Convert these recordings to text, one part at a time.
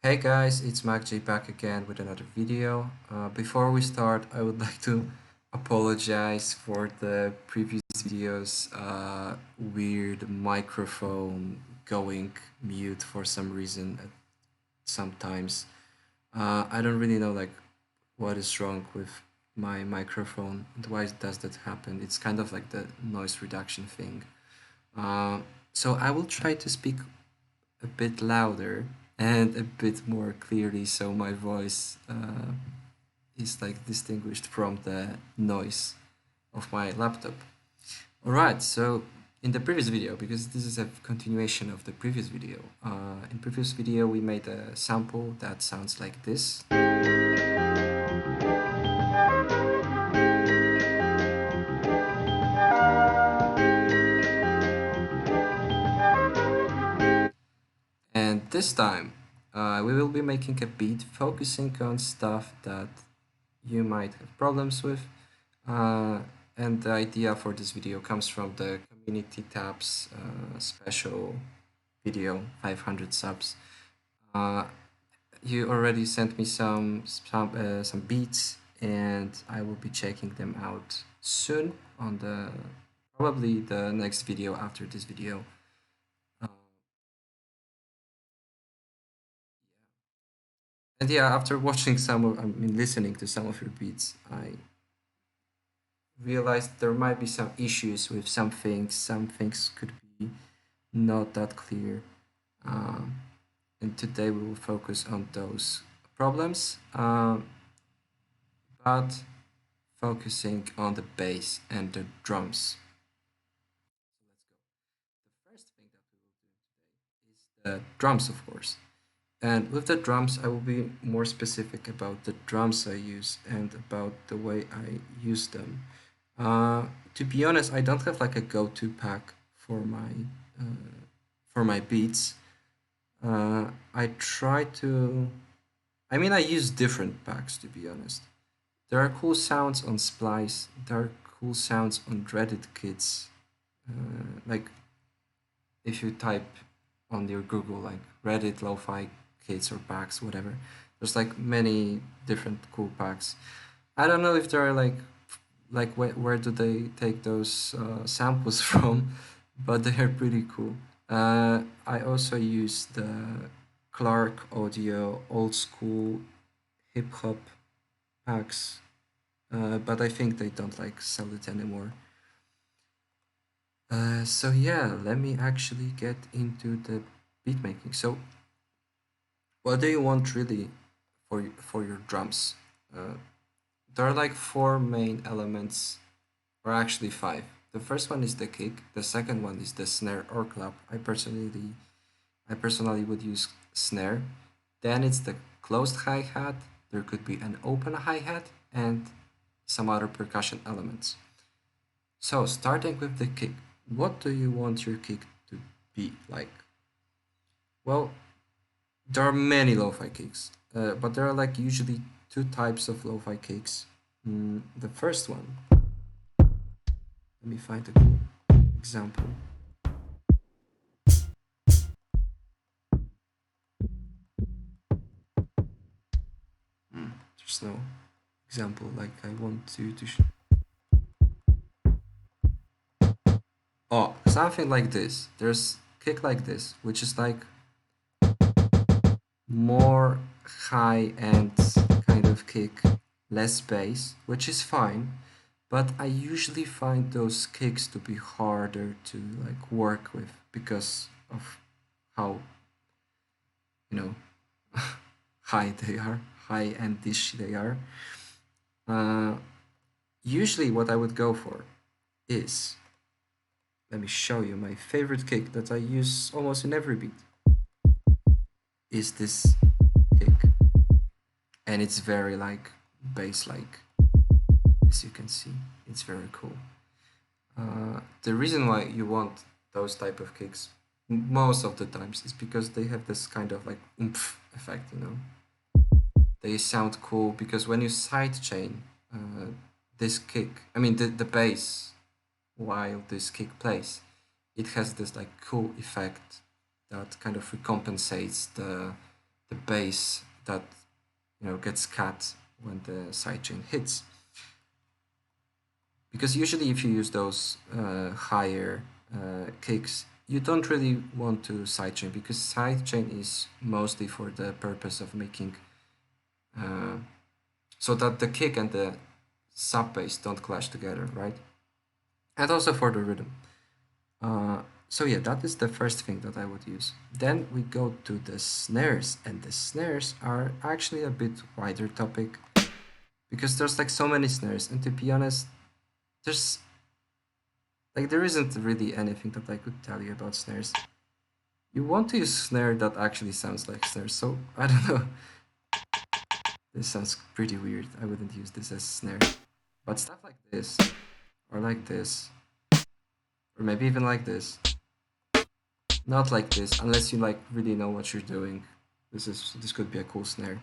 Hey guys, it's MacJ back again with another video. Before we start, I would like to apologize for the previous video's weird microphone going mute for some reason sometimes. I don't really know like what is wrong with my microphone and why does that happen. It's kind of like the noise reduction thing. Uh, so I will try to speak a bit louder and a bit more clearly so my voice is like distinguished from the noise of my laptop. All right, so in the previous video, because this is a continuation of the previous video, in previous video we made a sample that sounds like this. And this time we will be making a beat focusing on stuff that you might have problems with. Uh, and the idea for this video comes from the community tabs special video, 500 subs. Uh, you already sent me some beats, and I will be checking them out soon on the probably the next video after this video. Uh, and yeah, after watching listening to some of your beats, I realized there might be some issues with some things. Some things could be not that clear. Um, and today we will focus on those problems, but focusing on the bass and the drums. So let's go. The first thing that we will do today is the drums, of course. And with the drums, I will be more specific about the drums I use and about the way I use them. Uh, to be honest, I don't have like a go-to pack uh, for my beats. I try to. I mean, I use different packs to be honest. There are cool sounds on Splice. There are cool sounds on Reddit kits. Like if you type on your Google like Reddit lo-fi kits or packs, whatever. There's like many different cool packs. I don't know if there are like where do they take those samples from, but they are pretty cool. I also use the Clark Audio old school hip hop packs, but I think they don't like sell it anymore. So yeah, let me actually get into the beat making. So what do you want really for your drums? Uh, there are like four main elements, or actually five. The first one is the kick. The second one is the snare or clap. I personally would use snare. Then it's the closed hi hat. There could be an open hi hat and some other percussion elements. So starting with the kick, what do you want your kick to be like? Well, there are many lo-fi kicks, but there are like usually two types of lo-fi kicks. The first one, let me find a cool example. There's no example like I want to. Oh, something like this. There's kick like this, which is like more high end kind of kick, less bass, which is fine. But I usually find those kicks to be harder to like work with because of how you know high they are, high and dish they are. Uh, Usually, what I would go for is, let me show you my favorite kick that I use almost in every beat. Is this kick, and it's very like bass like, as you can see. It's very cool. The reason why you want those type of kicks most of the times is because they have this kind of like oomph effect, you know. They sound cool because when you sidechain this kick, I mean the bass while this kick plays, it has this like cool effect that kind of recompensates the bass that gets cut when the sidechain hits. Because usually if you use those higher kicks, you don't really want to sidechain, because sidechain is mostly for the purpose of making so that the kick and the sub bass don't clash together, right? And also for the rhythm. So yeah, that is the first thing that I would use. Then we go to the snares, and the snares are actually a bit wider topic, because there's like so many snares, and to be honest, there's like there isn't really anything that I could tell you about snares. You want to use snare that actually sounds like snares, so I don't know. This sounds pretty weird. I wouldn't use this as snare. But stuff like this, or like this, or maybe even like this. Not like this, unless you like really know what you're doing. This could be a cool snare.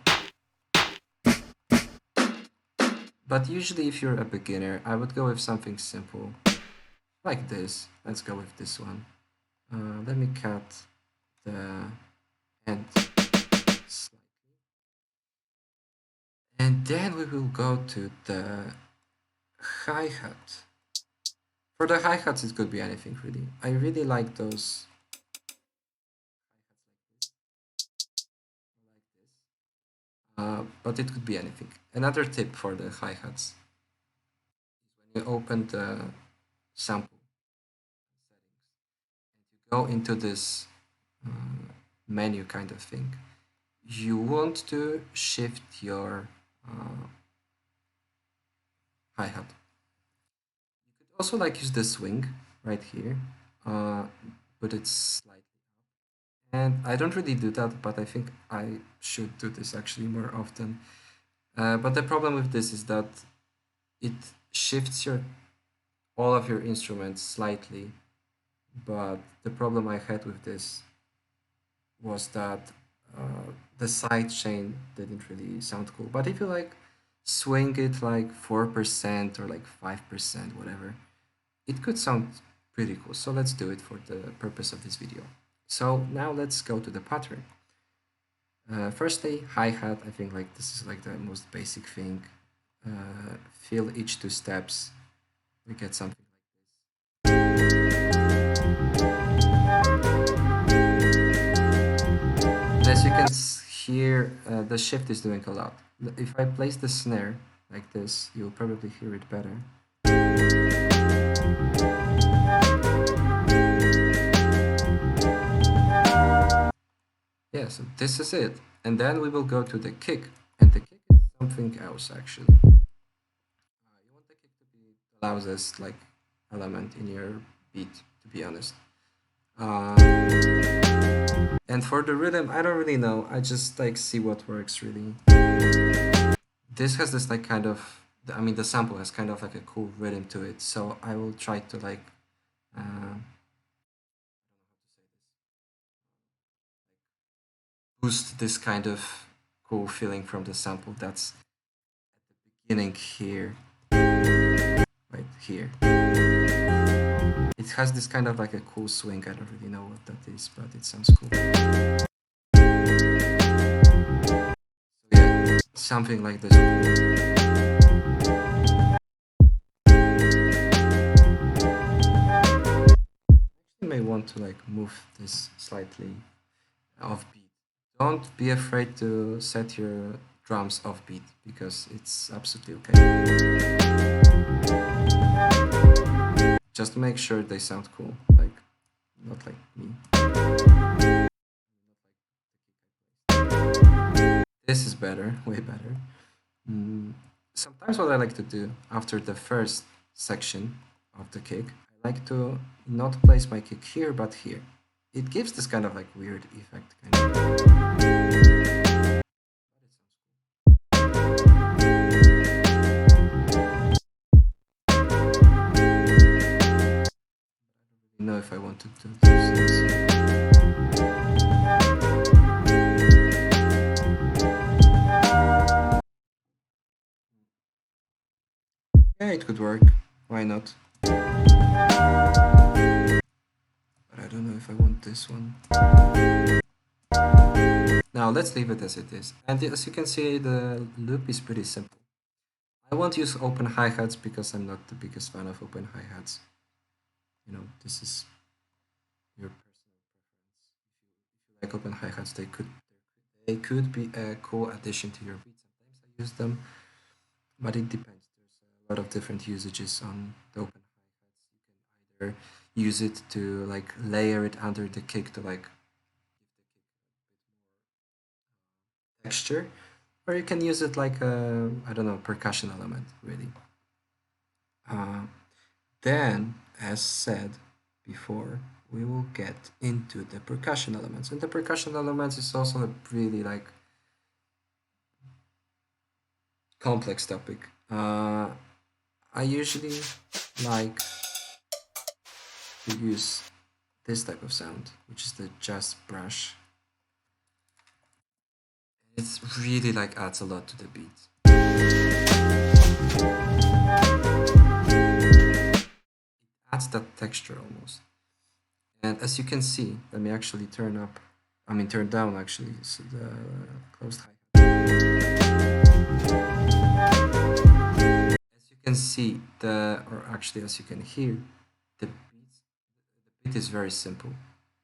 But usually if you're a beginner, I would go with something simple. Like this. Let's go with this one. Let me cut the end slightly. And then we will go to the hi-hat. For the hi-hats, it could be anything really. I really like those but it could be anything. Another tip for the hi-hats is when you open the sample settings and you go into this menu kind of thing, you want to shift your hi-hat. You could also like use the swing right here, but it's slightly up. And I don't really do that, but I think I should do this actually more often. But the problem with this is that it shifts all of your instruments slightly. But the problem I had with this was that the side chain didn't really sound cool. But if you like swing it like 4% or like 5%, whatever, it could sound pretty cool. So let's do it for the purpose of this video. So now let's go to the pattern. Firstly, hi-hat. I think like this is like the most basic thing. Fill each two steps. We get something like this. As you can hear, the shift is doing a lot. If I place the snare like this, you'll probably hear it better. Yeah, so this is it. And then we will go to the kick. And the kick is something else, actually. You want the kick to be the loudest like element in your beat, to be honest. And for the rhythm, I don't really know. I just like see what works really. This has this like kind of, I mean, the sample has kind of like a cool rhythm to it. So I will try to like, boost this kind of cool feeling from the sample that's at the beginning here, right here. It has this kind of like a cool swing. I don't really know what that is, but it sounds cool. So yeah, something like this. You may want to like move this slightly offbeat. Don't be afraid to set your drums offbeat, because it's absolutely okay. Just make sure they sound cool, like not like me. This is better, way better. Sometimes what I like to do after the first section of the kick, I like to not place my kick here, but here. It gives this kind of like weird effect. Kind of. I don't know if I want to do this. Yeah, it could work. Why not? But I don't know if I want this one. Now let's leave it as it is. And as you can see, the loop is pretty simple. I won't use open hi-hats because I'm not the biggest fan of open hi-hats. This is your personal preference. If you like open hi-hats, they could be a cool addition to your beat. Sometimes I use them, but it depends. There's a lot of different usages on the open hi-hats. You can either use it to like layer it under the kick to like texture, or you can use it like a, I don't know, percussion element, really. Uh, then, as said before, we will get into the percussion elements. And the percussion elements is also a really like complex topic. I usually like to use this type of sound, which is the jazz brush. It's really like adds a lot to the beat. Adds that texture almost. And as you can see, let me actually turn down actually, so the closed hi. As you can see, or actually as you can hear, the beat is very simple.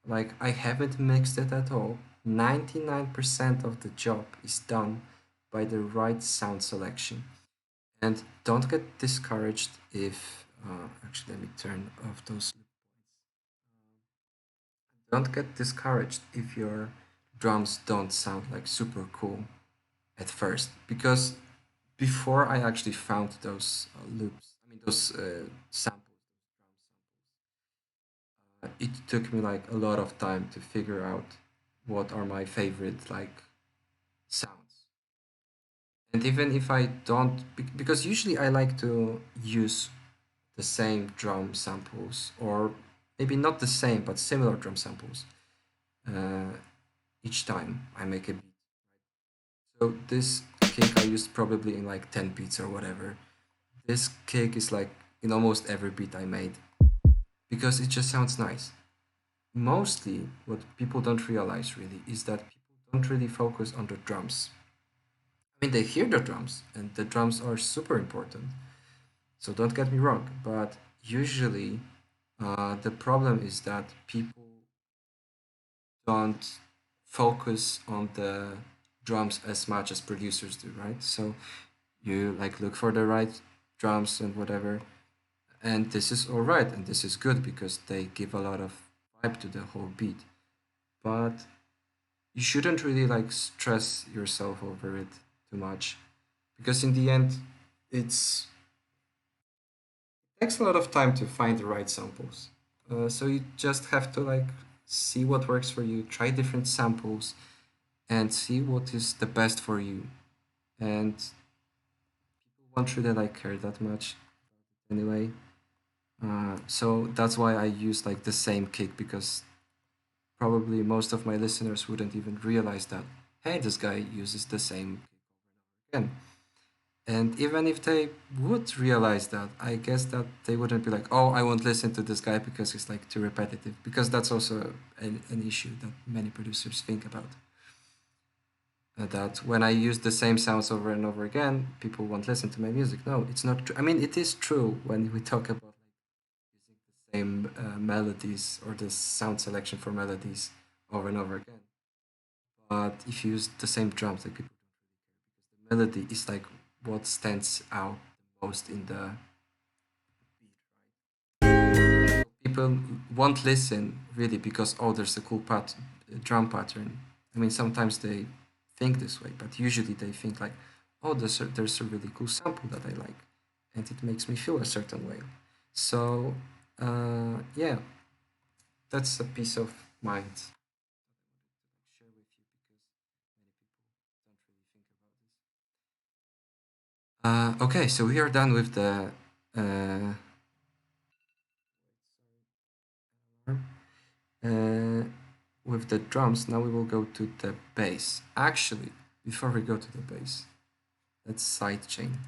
Like I haven't mixed it at all. 99% of the job is done by the right sound selection. And don't get discouraged if, actually, let me turn off those. Don't get discouraged if your drums don't sound like super cool at first, because before I actually found those loops, I mean those samples, it took me like a lot of time to figure out what are my favorite like sounds. And even if I don't, because usually I like to use the same drum samples, or maybe not the same, but similar drum samples uh, each time I make a beat. So this kick I used probably in like 10 beats or whatever. This kick is like in almost every beat I made because it just sounds nice. Mostly, what people don't realize really is that people don't really focus on the drums. I mean, they hear the drums, and the drums are super important. So don't get me wrong, but usually the problem is that people don't focus on the drums as much as producers do, right? So you like look for the right drums and whatever, and this is all right and this is good because they give a lot of vibe to the whole beat. But you shouldn't really like stress yourself over it too much because in the end, it's takes a lot of time to find the right samples. So you just have to like see what works for you, try different samples, and see what is the best for you. And people won't really like care that much anyway. So that's why I use like the same kick, because probably most of my listeners wouldn't even realize that, hey, this guy uses the same kick again. And even if they would realize that, I guess that they wouldn't be like, oh, I won't listen to this guy because he's like too repetitive. Because that's also an issue that many producers think about. That when I use the same sounds over and over again, people won't listen to my music. No, it's not true. I mean, it is true when we talk about like using the same melodies or the sound selection for melodies over and over again. But if you use the same drums, like people don't really care because the melody is like what stands out the most in the beat, right? People won't listen really because, oh, there's a cool drum pattern. I mean, sometimes they think this way, but usually they think like, oh, there's a really cool sample that I like, and it makes me feel a certain way. So, yeah, that's a piece of mind share with you because many people don't really think about this. Okay, so we are done with the uh, uh, with the drums. Now we will go to the bass. Actually, before we go to the bass, let's sidechain.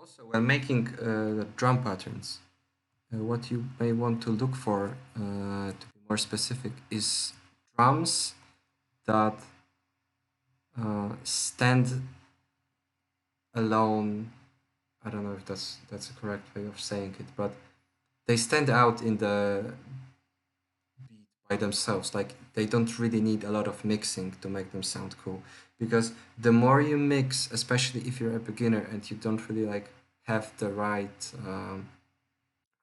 Also, when making the drum patterns, what you may want to look for, to be more specific, is drums that stand alone. I don't know if that's a correct way of saying it, but they stand out in the beat by themselves. Like they don't really need a lot of mixing to make them sound cool. Because the more you mix, especially if you're a beginner and you don't really like have the right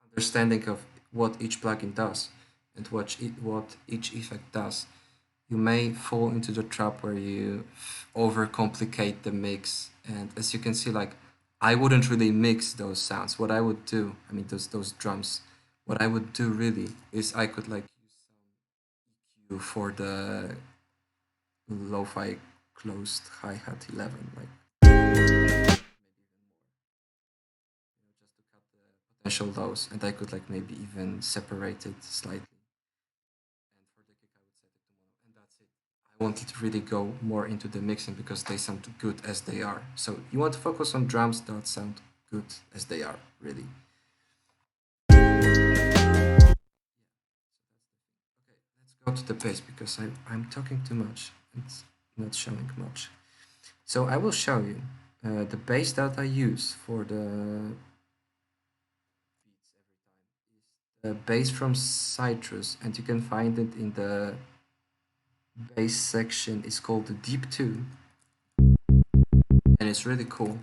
understanding of what each plugin does and what each effect does, you may fall into the trap where you overcomplicate the mix. And as you can see, like I wouldn't really mix those sounds. What I would do, I mean those drums, what I would do really is I could like use some EQ for the lo-fi closed hi-hat 11, like maybe even more, just to cut the potential lows, and I could like maybe even separate it slightly. And for the kick, I would set it to mono, and that's it. I wanted to really go more into the mixing because they sound good as they are. So you want to focus on drums that sound good as they are, really. Okay, let's go to the bass because I'm talking too much. It's not showing much. So I will show you the bass that I use for the beats every time is the bass from Citrus, and you can find it in the bass section. It's called the Deep 2, and it's really cool.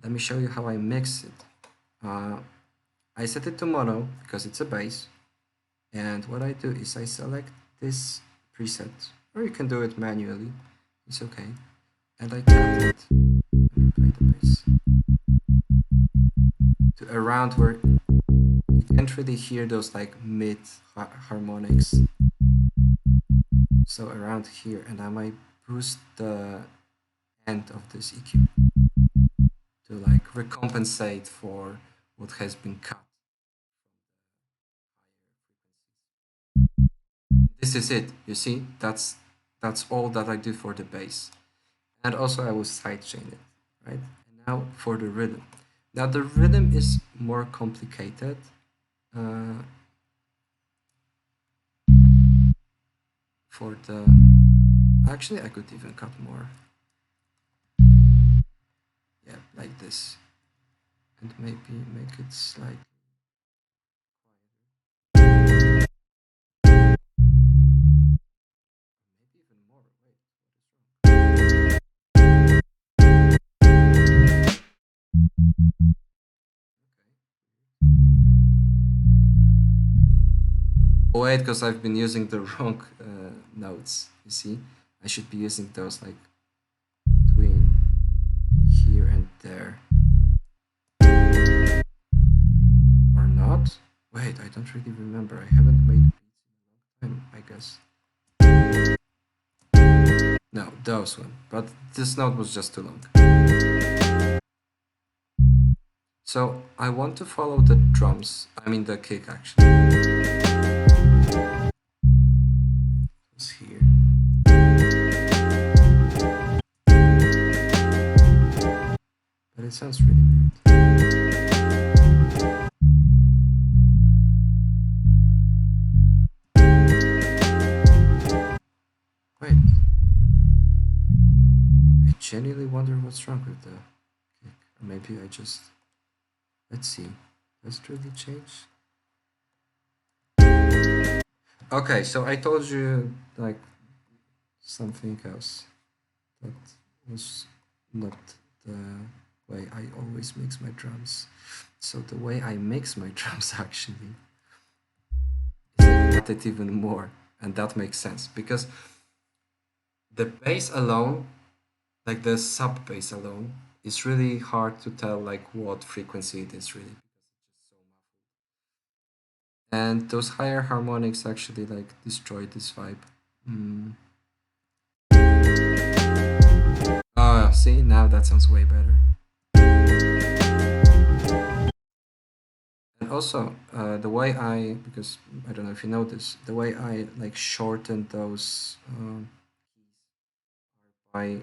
Let me show you how I mix it. I set it to mono because it's a bass, and what I do is I select this preset, or you can do it manually, it's okay, and I cut it. Let me play the bass to around where you can't really hear those like mid harmonics. So around here, and I might boost the end of this EQ to like recompensate for what has been cut from the higher frequencies. This is it. You see, that's all that I do for the bass, and also I will sidechain it, right? And now for the rhythm. Now the rhythm is more complicated. Uh, for the actually I could even cut more. Yeah, like this, and maybe make it slightly quieter. Maybe even more. Wait, what is wrong? Oh, wait, because I've been using the wrong notes. You see, I should be using those like between here and there, or not. Wait, I don't really remember. I haven't made beats in a long time, I guess. No, those one. But this note was just too long. So I want to follow the drums. I mean the kick actually. It's here. But it sounds really weird. Wait. I genuinely wonder what's wrong with the kick. Or maybe I just... Let's see. Does it really change? Okay, so I told you like something else that was not the way I always mix my drums. So the way I mix my drums actually is I cut it even more, and that makes sense because the bass alone, like the sub bass alone, is really hard to tell like what frequency it is really because it's just so muffled. And those higher harmonics actually like destroy this vibe. Mm. Oh, see, now that sounds way better. And also, the way because I don't know if you know this, the way I like shorten those keys are by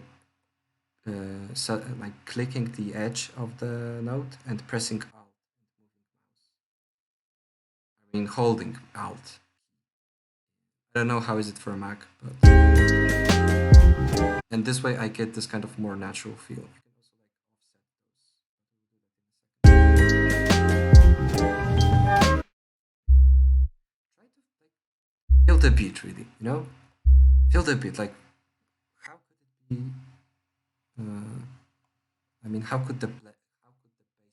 like clicking the edge of the note and pressing Alt. I mean, holding Alt. I don't know how is it for a Mac, but and this way I get this kind of more natural feel. I can also like try to like feel the beat really, you know, feel the beat. Like how could it be? Uh, I mean, how could the bass be played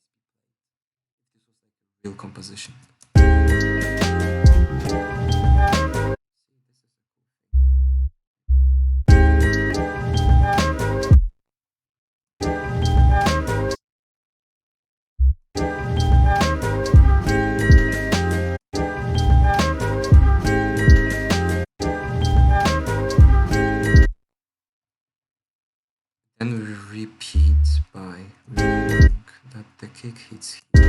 if this was like a real composition? See, this is a then we repeat by remembering that the kick hits and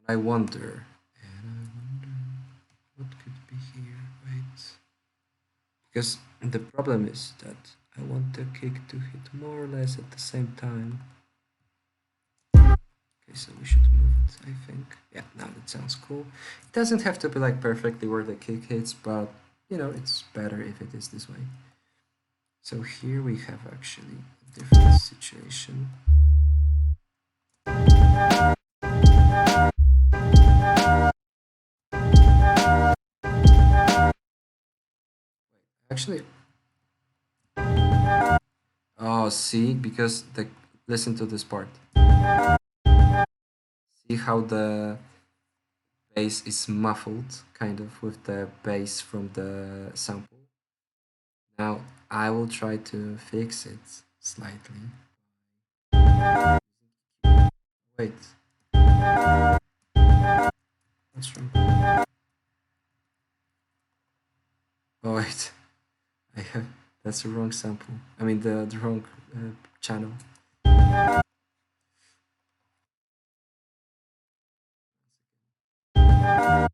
I wonder what could be here. Wait, because the problem is that I want the kick to hit more or less at the same time. Okay, so we should move it, I think. Yeah, now that sounds cool. It doesn't have to be like perfectly where the kick hits, but you know, it's better if it is this way. So here we have actually a different situation. Actually, oh, see, because the listen to this part. See how the bass is muffled, kind of, with the bass from the sample. Now I will try to fix it slightly. Wait, what's wrong? Oh wait, I have that's the wrong sample. I mean the wrong channel. I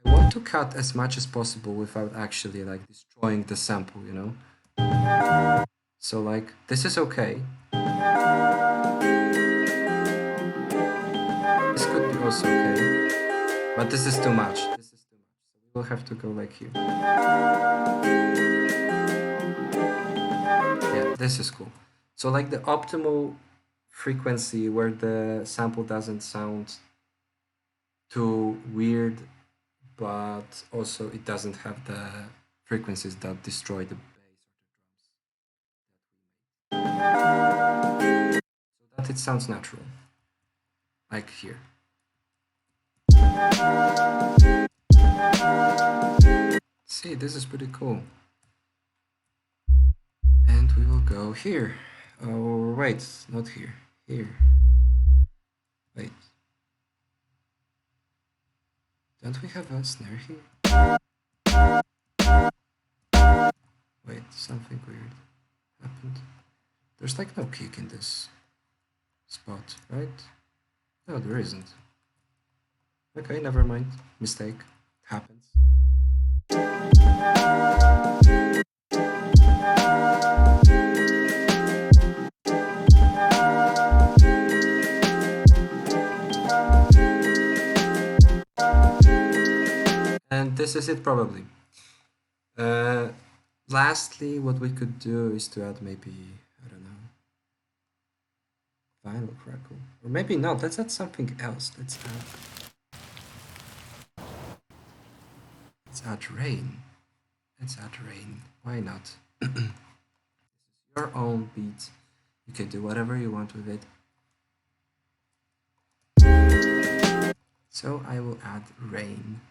want to cut as much as possible without actually like destroying the sample, you know? So like this is okay. This could be also okay. But this is too much. This is too much. So we will have to go like here. Yeah, this is cool. So like the optimal frequency where the sample doesn't sound too weird, but also it doesn't have the frequencies that destroy the bass or the drums so that it sounds natural, like here. See, this is pretty cool. And we will go here. Oh, wait, not here. Here. Wait. Don't we have a snare here? Wait, something weird happened. There's like no kick in this spot, right? No, there isn't. Okay, never mind. Mistake. Happens. And this is it probably. Uh, Lastly, what we could do is to add maybe, I don't know, vinyl crackle. Or maybe not, let's add something else. Let's add rain. Let's add rain. Why not? This is your own beat. You can do whatever you want with it. So I will add rain.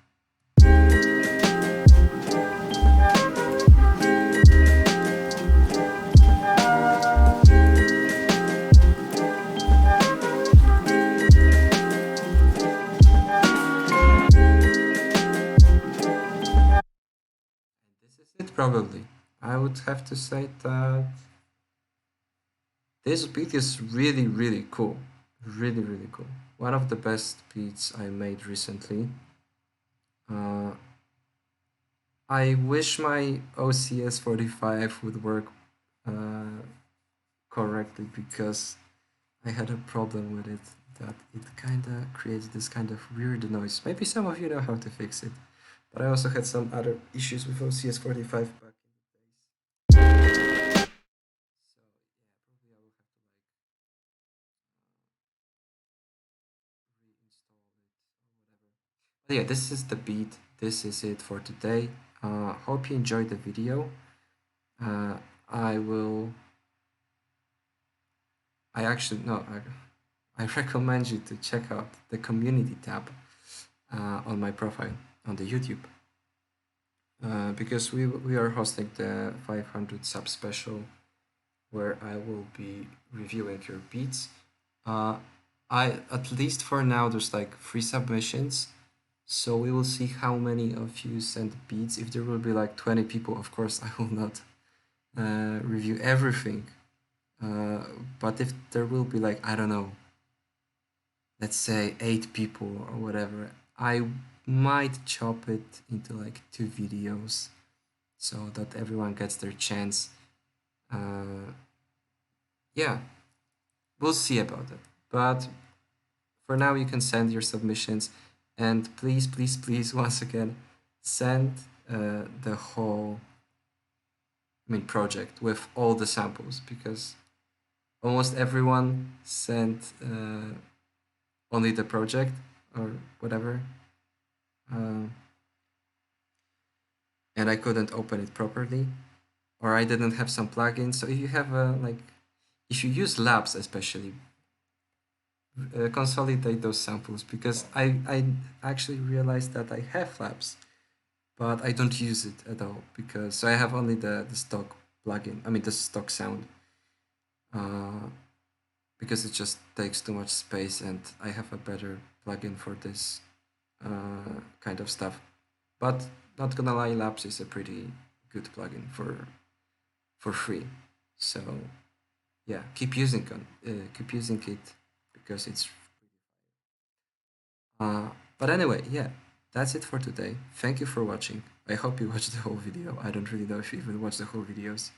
This is it probably. I would have to say that This beat is really, really cool. Really, really cool. One of the best beats I made recently. Uh, I wish my OCS 45 would work uh, correctly because I had a problem with it that it kind of creates this kind of weird noise. Maybe some of you know how to fix it, but I also had some other issues with OCS 45 back in the days. So yeah, probably I will have to like reinstall it or whatever. But yeah, this is the beat. This is it for today. Hope you enjoyed the video. Uh, I will. I actually no. I recommend you to check out the community tab on my profile on the YouTube because we are hosting the 500 sub special where I will be reviewing your beats. Uh, I at least for now there's like 3 submissions, so we will see how many of you send beats. If there will be like 20 people, of course I will not review everything. Uh, but if there will be like I don't know, let's say 8 people or whatever, I might chop it into like 2 videos so that everyone gets their chance. Uh, yeah, we'll see about that. But for now, you can send your submissions, and please, please, please, once again, send the whole, project with all the samples because almost everyone sent only the project or whatever, uh, and I couldn't open it properly, or I didn't have some plugins. So if you have if you use labs especially, consolidate those samples because I actually realized that I have labs, but I don't use it at all because so I have only the stock plugin. I mean the stock sound, uh, because it just takes too much space, and I have a better plugin for this kind of stuff. But not gonna lie, Labs is a pretty good plugin for free. So yeah, keep using it because it's. But anyway, yeah, that's it for today. Thank you for watching. I hope you watched the whole video. I don't really know if you even watched the whole videos.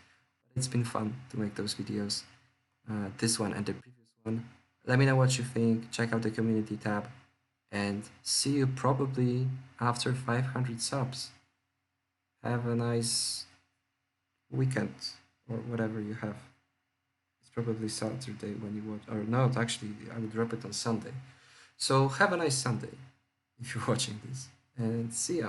But it's been fun to make those videos. This one and the previous one. Let me know what you think. Check out the community tab. And see you probably after 500 subs. Have a nice weekend or whatever you have. It's probably Saturday when you watch. Or no, actually, I will drop it on Sunday. So have a nice Sunday if you're watching this. And see ya.